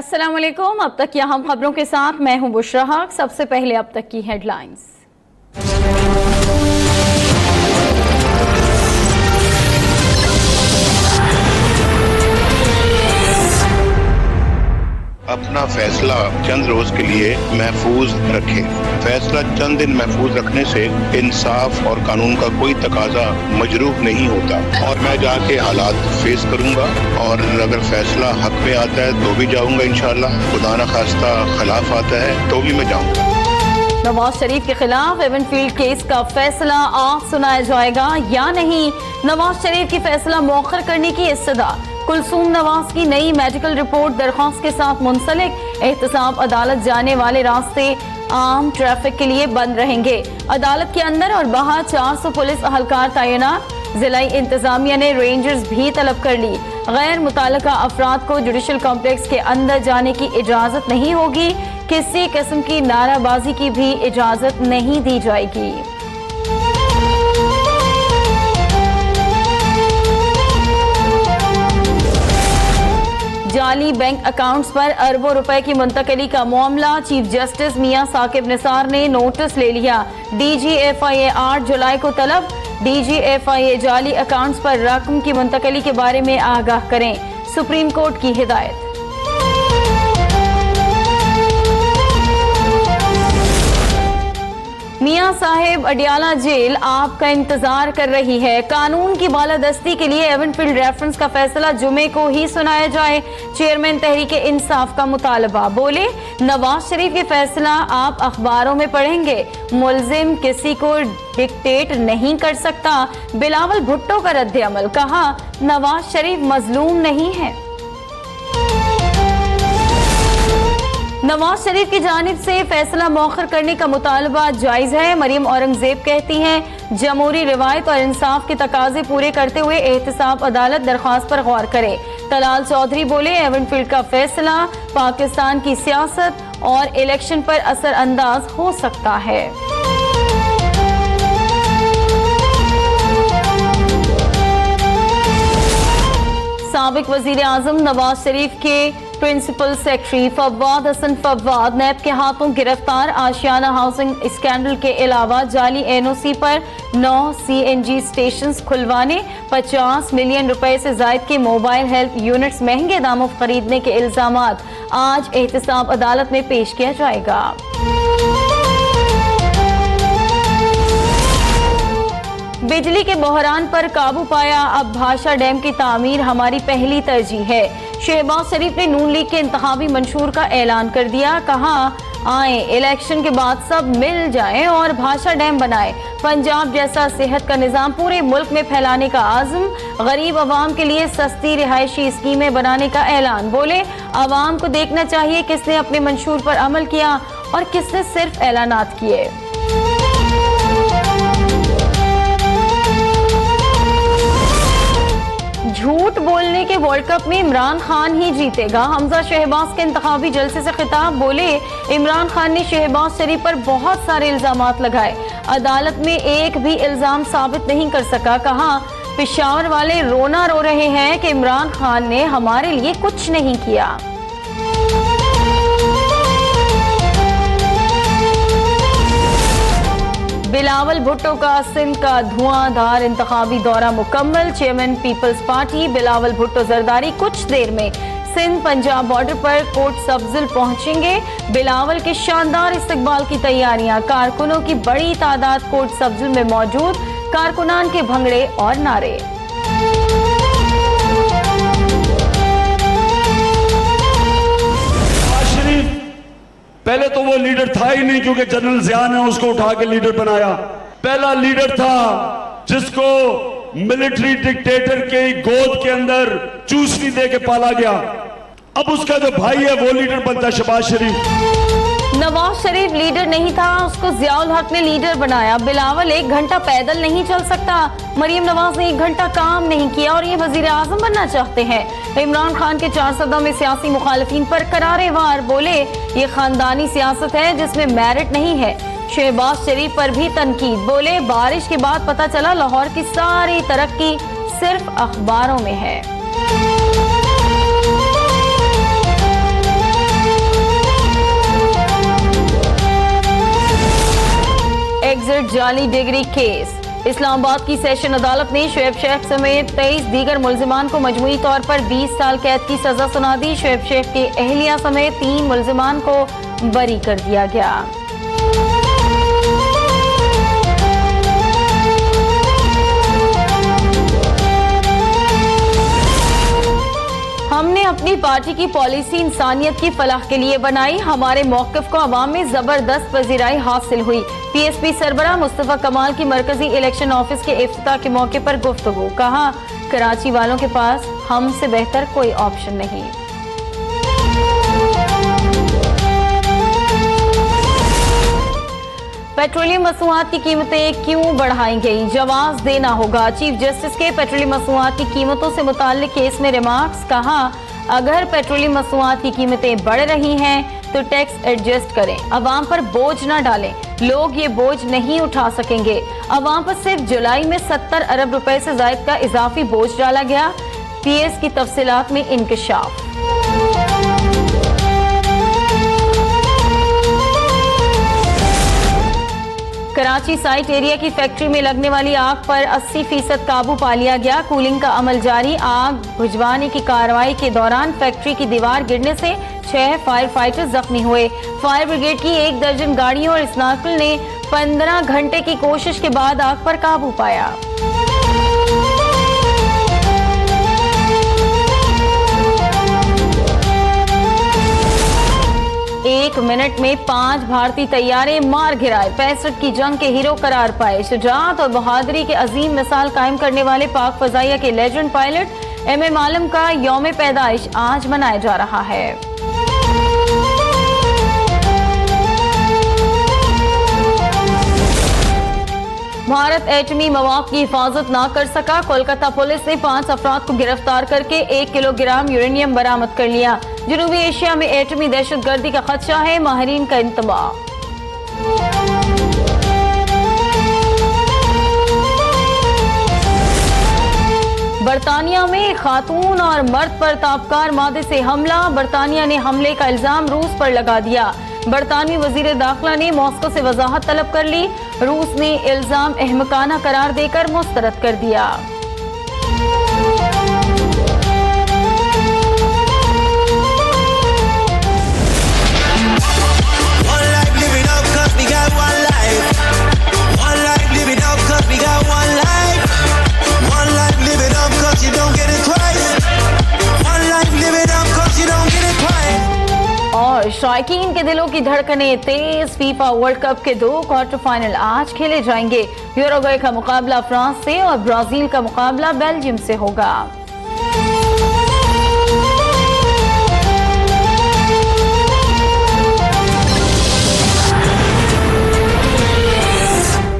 अस्सलाम वालेकुम। अब तक यहाँ खबरों के साथ मैं हूँ बुशरा हक। सबसे पहले अब तक की हेडलाइंस। अपना फैसला चंद रोज के लिए महफूज रखें। फैसला चंद दिन महफूज रखने से इंसाफ और कानून का कोई तकाजा मजरूह नहीं होता और मैं जाके हालात फेस करूंगा और अगर फैसला हक में आता है तो भी जाऊंगा इंशाअल्लाह, खुदा न खास्ता खिलाफ आता है तो भी मैं जाऊंगा। नवाज शरीफ के खिलाफ एवनफील्ड केस का फैसला आज सुनाया जाएगा या नहीं। नवाज शरीफ की फैसला मौखर करने की इस्तदा। कुलसूम नवाज की नई मेडिकल रिपोर्ट दरख्वास्त के साथ मुंसलिक। एहतसाब अदालत जाने वाले रास्ते आम ट्रैफिक के लिए बंद रहेंगे। अदालत के अंदर और बाहर 400 पुलिस अहलकार तैनात। जिलाई इंतजामिया ने रेंजर्स भी तलब कर ली। गैर मुताल्लिका अफराद को जुडिशल कॉम्प्लेक्स के अंदर जाने की इजाजत नहीं होगी। किसी किस्म की नाराबाजी की भी इजाजत नहीं दी जाएगी। जाली बैंक अकाउंट्स पर अरबों रुपए की मुंतकली का मामला। चीफ जस्टिस मियां साकिब निसार ने नोटिस ले लिया। DGFIA 8 जुलाई को तलब। DGFIA जाली अकाउंट्स पर रकम की मुंतकली के बारे में आगाह करें। सुप्रीम कोर्ट की हिदायत। मियां साहिब अडियाला जेल आपका इंतजार कर रही है। कानून की बालादस्ती के लिए एवनफील्ड रेफरेंस का फैसला जुमे को ही सुनाया जाए। चेयरमैन तहरीक इंसाफ का मुतालबा। बोले, नवाज शरीफ के फैसला आप अखबारों में पढ़ेंगे। मुलजिम किसी को डिक्टेट नहीं कर सकता। बिलावल भुट्टो का रद्द-ए-अमल। कहा, नवाज शरीफ मजलूम नहीं है। नवाज शरीफ की जानिब से फैसला मौखर करने का मुतालबा जायज है। मरियम औरंगजेब कहती हैं, जमहूरी रिवायत और इंसाफ के तकाजे पूरे करते हुए एहतसाब अदालत दरख्वास्त पर गौर करे। तलाल चौधरी बोले, एवनफील्ड का फैसला पाकिस्तान की सियासत और इलेक्शन पर असर अंदाज हो सकता है। साबिक वजीर आजम नवाज शरीफ के प्रिंसिपल सेक्रेटरी फवाद हसन फवाद नैब के हाथों गिरफ्तार। आशियाना हाउसिंग स्कैंडल के अलावा जाली NOC पर 9 CNG स्टेशन खुलवाने, 50 मिलियन रुपए से जायद के मोबाइल हेल्थ यूनिट्स महंगे दामों खरीदने के इल्जामात आज एहतसाब अदालत में पेश किया जाएगा। बिजली के बहरान पर काबू पाया। अब भाषा डैम की तामीर हमारी पहली तरजीह है। शहबाज शरीफ ने नून लीग के इंतखाबी मंशूर का ऐलान कर दिया। कहा, आए इलेक्शन के बाद सब मिल जाएं और भाषा डैम बनाएं। पंजाब जैसा सेहत का निजाम पूरे मुल्क में फैलाने का आज़म। गरीब अवाम के लिए सस्ती रिहायशी स्कीमें बनाने का ऐलान। बोले, अवाम को देखना चाहिए किसने अपने मंशूर पर अमल किया और किसने सिर्फ ऐलानात किए। झूठ बोलने के वर्ल्ड कप में इमरान खान ही जीतेगा। हमजा शहबाज के इंतखाबी जलसे से खिताब। बोले, इमरान खान ने शहबाज शरीफ पर बहुत सारे इल्जामात लगाए, अदालत में एक भी इल्जाम साबित नहीं कर सका। कहा, पेशावर वाले रोना रो रहे हैं कि इमरान खान ने हमारे लिए कुछ नहीं किया। बिलावल भुट्टो का सिंध का धुआंधार इंतखाबी दौरा मुकम्मल। Chairman Peoples Party Bilawal Bhutto Zardari कुछ देर में सिंध पंजाब बॉर्डर पर कोट सब्जिल पहुंचेंगे। बिलावल के शानदार इस्तकबाल की तैयारियां। कारकुनों की बड़ी तादाद कोट सब्जिल में मौजूद। कारकुनान के भंगड़े और नारे। पहले तो वो लीडर था ही नहीं, क्योंकि जनरल ज़िया ने उसको उठा के लीडर बनाया। पहला लीडर था जिसको मिलिट्री डिक्टेटर के गोद के अंदर चूसनी दे के पाला गया। अब उसका जो भाई है वो लीडर बनता है, शहबाज शरीफ। नवाज शरीफ लीडर नहीं था, उसको ज़ियाउल हक ने लीडर बनाया। बिलावल 1 घंटा पैदल नहीं चल सकता। मरियम नवाज ने 1 घंटा काम नहीं किया और ये वजीर आजम बनना चाहते हैं। इमरान खान के 4 सदों में सियासी मुखालिफिन पर करारे वार। बोले, ये खानदानी सियासत है जिसमें मेरिट नहीं है। शहबाज शरीफ पर भी तनकीद। बोले, बारिश के बाद पता चला लाहौर की सारी तरक्की सिर्फ अखबारों में है। जाली डिग्री केस। इस्लामाबाद की सेशन अदालत ने शुएब शेख समेत 23 दीगर मुल्जिमान को मजमूई तौर पर 20 साल कैद की सजा सुना दी। शुएब शेख के अहलिया समेत 3 मुल्जिमान को बरी कर दिया गया। हमने अपनी पार्टी की पॉलिसी इंसानियत की फलाह के लिए बनाई। हमारे मौक़िफ़ को अवाम में जबरदस्त पजीराई हासिल हुई। पीएसपी सरबराह मुस्तफा कमाल की मरकजी इलेक्शन ऑफिस के इफ्तिताह के मौके पर गुफ्तगू। कहा, कराची वालों के पास हमसे बेहतर कोई ऑप्शन नहीं। पेट्रोलियम मसनूआत की कीमतें क्यों बढ़ाई गई, जवाब देना होगा। चीफ जस्टिस के पेट्रोलियम मसनूआत की कीमतों से मुताल्लिक केस में रिमार्क्स। कहा, अगर पेट्रोलियम मसनूआत की कीमतें बढ़ रही हैं तो टैक्स एडजस्ट करें, अवाम पर बोझ न डालें। लोग ये बोझ नहीं उठा सकेंगे। अवाम पर सिर्फ जुलाई में 70 अरब रुपए से जायद का इजाफी बोझ डाला गया। पीएस की तफसीलात में इंकशाफ। कराची साइट एरिया की फैक्ट्री में लगने वाली आग पर 80% काबू पा लिया गया। कूलिंग का अमल जारी। आग बुझवाने की कार्रवाई के दौरान फैक्ट्री की दीवार गिरने से 6 फायर फाइटर्स जख्मी हुए। फायर ब्रिगेड की 1 दर्जन गाड़ियों और स्नार्कल ने 15 घंटे की कोशिश के बाद आग पर काबू पाया। एक मिनट में 5 भारतीय तैयारे मार गिराए। 65 की जंग के हीरो करार पाए। शुजाअत और बहादुरी के अजीम मिसाल कायम करने वाले पाक फजाइया के लेजेंड पायलट एम आलम का यौम पैदाइश आज मनाया जा रहा है। भारत एटमी मवाद की हिफाजत ना कर सका। कोलकाता पुलिस ने 5 अफराद को गिरफ्तार करके 1 किलोग्राम यूरेनियम बरामद कर लिया। जनूबी एशिया में एटमी दहशतगर्दी का खदशा है, माहिरीन का इंतबाह। बरतानिया में खातून और मर्द पर ताबकार मादे से हमला। बरतानिया ने हमले का इल्जाम रूस पर लगा दिया। बरतानवी वजीर दाखिला ने मॉस्को से वजाहत तलब कर ली। रूस ने इल्जाम अहमकाना करार देकर मुस्तरद कर दिया। और शायकीन के दिलों की धड़कनें तेज। फीफा वर्ल्ड कप के 2 क्वार्टर फाइनल आज खेले जाएंगे। यूरुग्वे का मुकाबला फ्रांस से और ब्राजील का मुकाबला बेल्जियम से होगा।